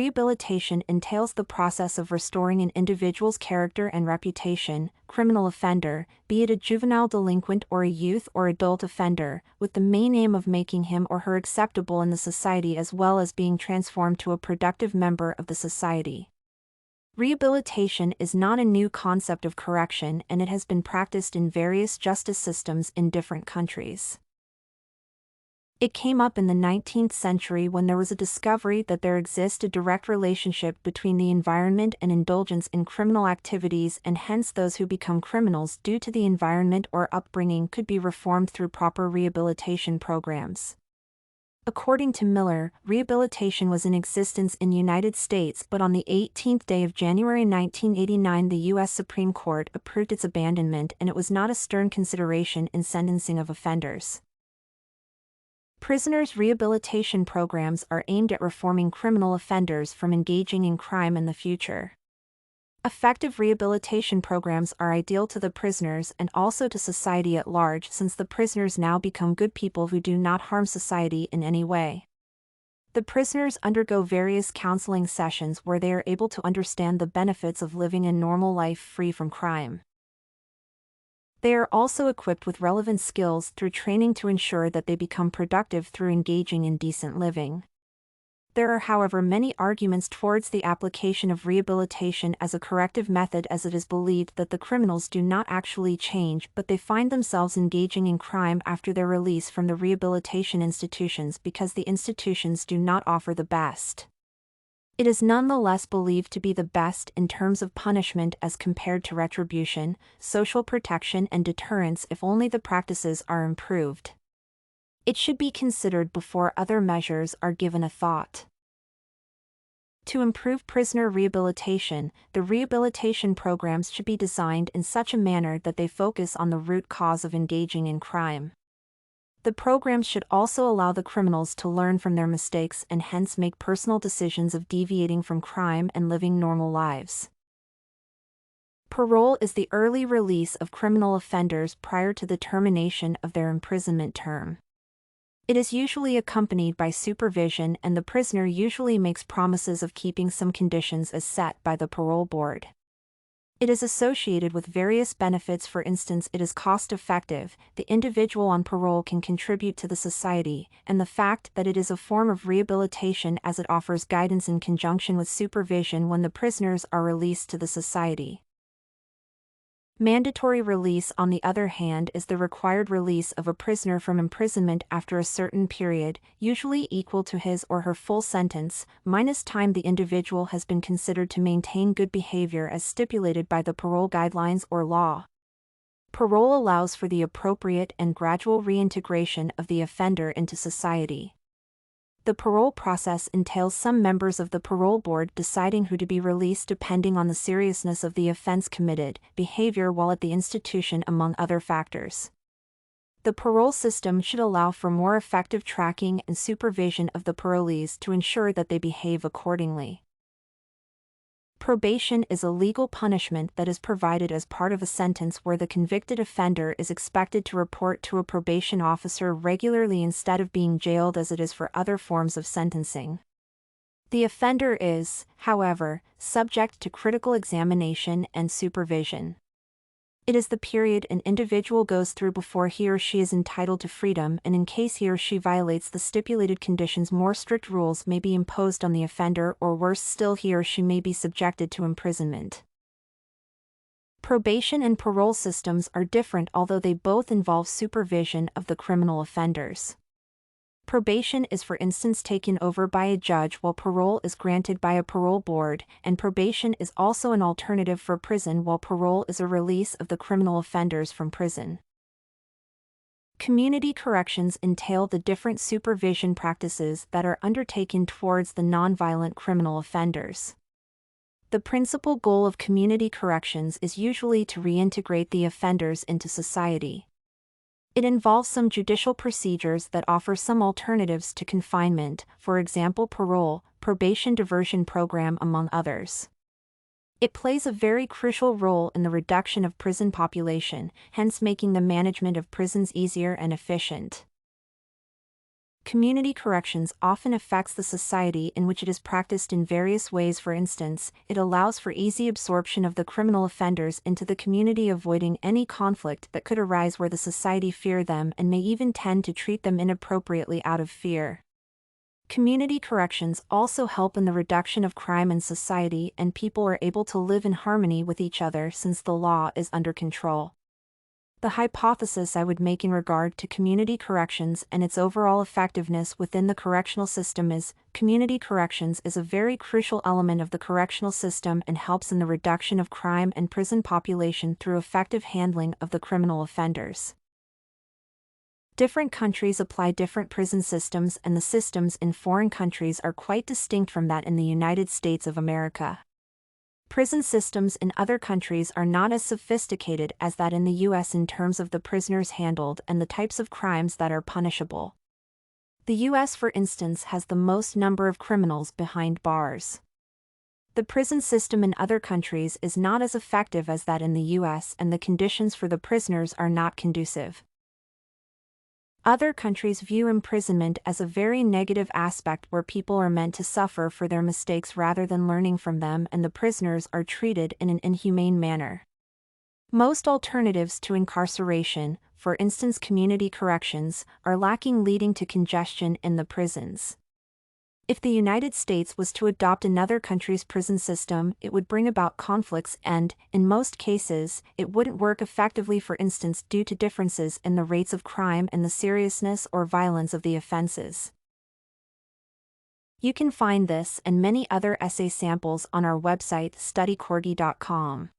Rehabilitation entails the process of restoring an individual's character and reputation, criminal offender, be it a juvenile delinquent or a youth or adult offender, with the main aim of making him or her acceptable in the society as well as being transformed to a productive member of the society. Rehabilitation is not a new concept of correction, and it has been practiced in various justice systems in different countries. It came up in the 19th century when there was a discovery that there exists a direct relationship between the environment and indulgence in criminal activities, and hence those who become criminals due to the environment or upbringing could be reformed through proper rehabilitation programs. According to Miller, rehabilitation was in existence in the United States, but on the 18th day of January 1989 the U.S. Supreme Court approved its abandonment, and it was not a stern consideration in sentencing of offenders. Prisoners' rehabilitation programs are aimed at reforming criminal offenders from engaging in crime in the future. Effective rehabilitation programs are ideal to the prisoners and also to society at large, since the prisoners now become good people who do not harm society in any way. The prisoners undergo various counseling sessions where they are able to understand the benefits of living a normal life free from crime. They are also equipped with relevant skills through training to ensure that they become productive through engaging in decent living. There are, however, many arguments towards the application of rehabilitation as a corrective method, as it is believed that the criminals do not actually change, but they find themselves engaging in crime after their release from the rehabilitation institutions because the institutions do not offer the best. It is nonetheless believed to be the best in terms of punishment as compared to retribution, social protection and deterrence if only the practices are improved. It should be considered before other measures are given a thought. To improve prisoner rehabilitation, the rehabilitation programs should be designed in such a manner that they focus on the root cause of engaging in crime. The programs should also allow the criminals to learn from their mistakes and hence make personal decisions of deviating from crime and living normal lives. Parole is the early release of criminal offenders prior to the termination of their imprisonment term. It is usually accompanied by supervision, and the prisoner usually makes promises of keeping some conditions as set by the parole board. It is associated with various benefits. For instance, it is cost-effective, the individual on parole can contribute to the society, and the fact that it is a form of rehabilitation as it offers guidance in conjunction with supervision when the prisoners are released to the society. Mandatory release, on the other hand, is the required release of a prisoner from imprisonment after a certain period, usually equal to his or her full sentence, minus time the individual has been considered to maintain good behavior as stipulated by the parole guidelines or law. Parole allows for the appropriate and gradual reintegration of the offender into society. The parole process entails some members of the parole board deciding who to be released depending on the seriousness of the offense committed, behavior while at the institution, among other factors. The parole system should allow for more effective tracking and supervision of the parolees to ensure that they behave accordingly. Probation is a legal punishment that is provided as part of a sentence where the convicted offender is expected to report to a probation officer regularly instead of being jailed as it is for other forms of sentencing. The offender is, however, subject to critical examination and supervision. It is the period an individual goes through before he or she is entitled to freedom, and in case he or she violates the stipulated conditions, more strict rules may be imposed on the offender, or worse still, he or she may be subjected to imprisonment. Probation and parole systems are different, although they both involve supervision of the criminal offenders. Probation is, for instance, taken over by a judge while parole is granted by a parole board, and probation is also an alternative for prison while parole is a release of the criminal offenders from prison. Community corrections entail the different supervision practices that are undertaken towards the nonviolent criminal offenders. The principal goal of community corrections is usually to reintegrate the offenders into society. It involves some judicial procedures that offer some alternatives to confinement, for example parole, probation diversion program, among others. It plays a very crucial role in the reduction of prison population, hence making the management of prisons easier and efficient. Community corrections often affects the society in which it is practiced in various ways. For instance, it allows for easy absorption of the criminal offenders into the community, avoiding any conflict that could arise where the society fear them and may even tend to treat them inappropriately out of fear. Community corrections also help in the reduction of crime in society, and people are able to live in harmony with each other since the law is under control. The hypothesis I would make in regard to community corrections and its overall effectiveness within the correctional system is, community corrections is a very crucial element of the correctional system and helps in the reduction of crime and prison population through effective handling of the criminal offenders. Different countries apply different prison systems, and the systems in foreign countries are quite distinct from that in the United States of America. Prison systems in other countries are not as sophisticated as that in the U.S. in terms of the prisoners handled and the types of crimes that are punishable. The U.S., for instance, has the most number of criminals behind bars. The prison system in other countries is not as effective as that in the U.S., and the conditions for the prisoners are not conducive. Other countries view imprisonment as a very negative aspect where people are meant to suffer for their mistakes rather than learning from them, and the prisoners are treated in an inhumane manner. Most alternatives to incarceration, for instance community corrections, are lacking, leading to congestion in the prisons. If the United States was to adopt another country's prison system, it would bring about conflicts and, in most cases, it wouldn't work effectively, for instance due to differences in the rates of crime and the seriousness or violence of the offenses. You can find this and many other essay samples on our website studycorgi.com.